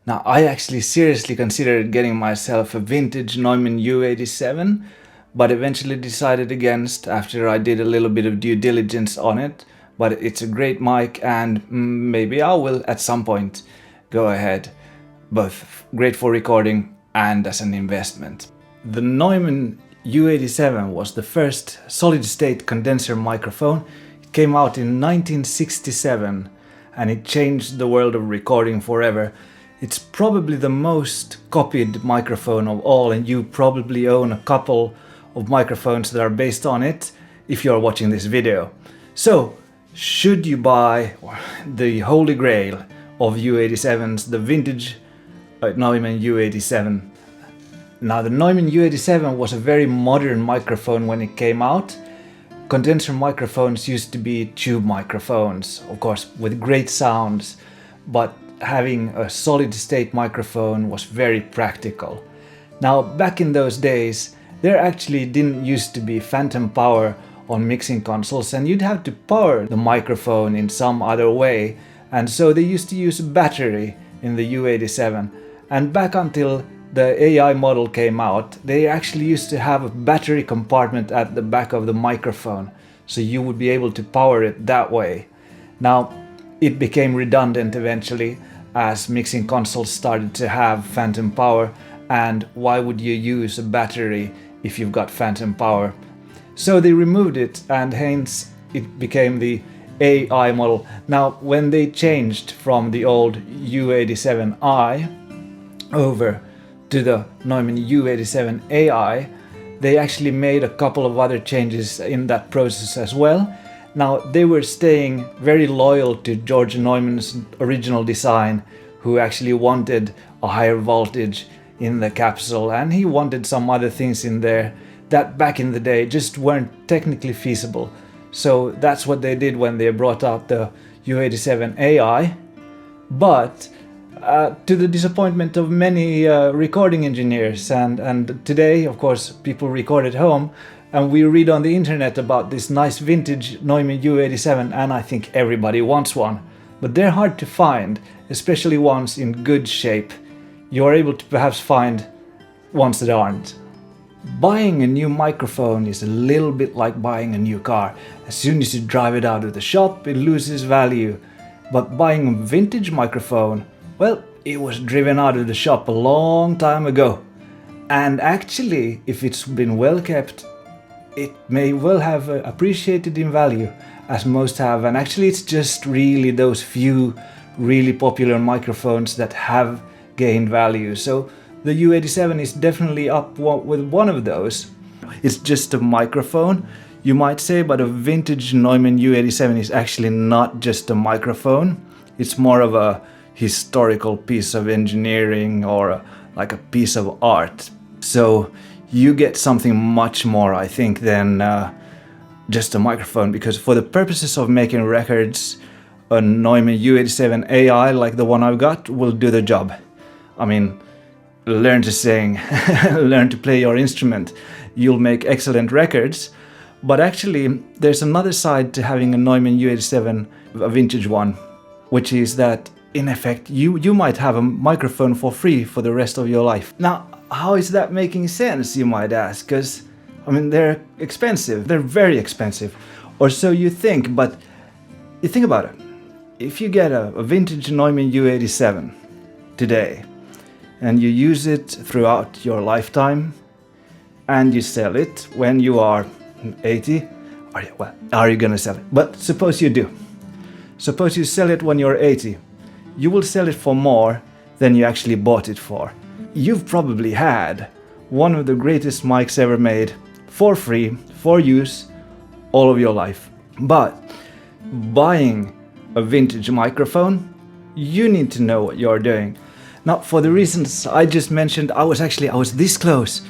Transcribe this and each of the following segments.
Now, I actually seriously considered getting myself a vintage Neumann U87, but eventually decided against after I did a little bit of due diligence on it. But it's a great mic, and maybe I will at some point go ahead. Both great for recording and as an investment. The Neumann U87 was the first solid-state condenser microphone. It came out in 1967 and it changed the world of recording forever. It's probably the most copied microphone of all, and you probably own a couple of microphones that are based on it if you're watching this video. So, should you buy the holy grail of U87s, the vintage Neumann U87? Now, the Neumann U87 was a very modern microphone when it came out. Condenser microphones used to be tube microphones, of course, with great sounds, but having a solid-state microphone was very practical. Now, back in those days, there actually didn't used to be phantom power on mixing consoles, and you'd have to power the microphone in some other way, and so they used to use a battery in the U87. And back until the AI model came out, they actually used to have a battery compartment at the back of the microphone, so you would be able to power it that way. Now, it became redundant eventually as mixing consoles started to have phantom power, and why would you use a battery if you've got phantom power? So they removed it, and hence it became the AI model. Now, when they changed from the old U87 i over to the Neumann U87 Ai, they actually made a couple of other changes in that process as well. Now, they were staying very loyal to George Neumann's original design, who actually wanted a higher voltage in the capsule, and he wanted some other things in there that back in the day just weren't technically feasible. So that's what they did when they brought out the U87 Ai. But to the disappointment of many recording engineers, and today, of course, people record at home, and we read on the internet about this nice vintage Neumann U87, and I think everybody wants one. But they're hard to find, especially ones in good shape. You are able to perhaps find ones that aren't. Buying a new microphone is a little bit like buying a new car. As soon as you drive it out of the shop, it loses value. But buying a vintage microphone, well, it was driven out of the shop a long time ago. And actually, if it's been well kept, it may well have appreciated in value, as most have. And actually, it's just really those few really popular microphones that have gained value. So the U87 is definitely up with one of those. It's just a microphone, you might say, but a vintage Neumann U87 is actually not just a microphone. It's more of a historical piece of engineering, or like a piece of art. So you get something much more, I think, than just a microphone, because for the purposes of making records, a Neumann U87 Ai like the one I've got will do the job. I mean, learn to sing, learn to play your instrument, you'll make excellent records. But actually, there's another side to having a Neumann U87, a vintage one, which is that in effect, you might have a microphone for free for the rest of your life. Now, how is that making sense, you might ask? Because, I mean, they're expensive. They're very expensive. Or so you think, but you think about it. If you get a vintage Neumann U87 today, and you use it throughout your lifetime, and you sell it when you are 80, are you gonna sell it? But suppose you do. Suppose you sell it when you're 80. You will sell it for more than you actually bought it for. You've probably had one of the greatest mics ever made for free, for use, all of your life. But buying a vintage microphone, you need to know what you're doing. Now, for the reasons I just mentioned, I was this close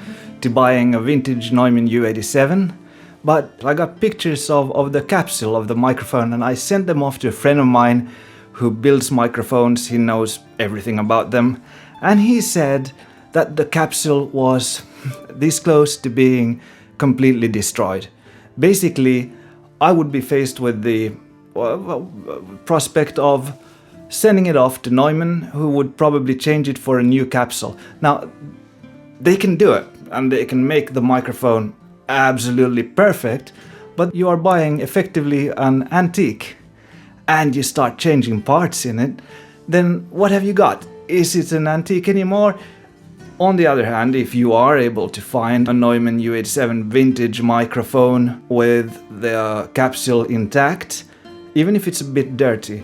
to buying a vintage Neumann U87, but I got pictures of the capsule of the microphone, and I sent them off to a friend of mine who builds microphones. He knows everything about them, and he said that the capsule was this close to being completely destroyed. Basically, I would be faced with the prospect of sending it off to Neumann, who would probably change it for a new capsule. Now, they can do it, and they can make the microphone absolutely perfect, but you are buying effectively an antique, and you start changing parts in it, then what have you got? Is it an antique anymore? On the other hand, if you are able to find a Neumann U87 vintage microphone with the capsule intact, even if it's a bit dirty,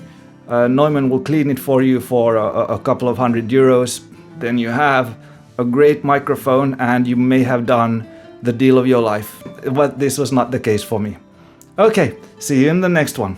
Neumann will clean it for you for a couple of €100. Then you have a great microphone and you may have done the deal of your life. But this was not the case for me. Okay, see you in the next one.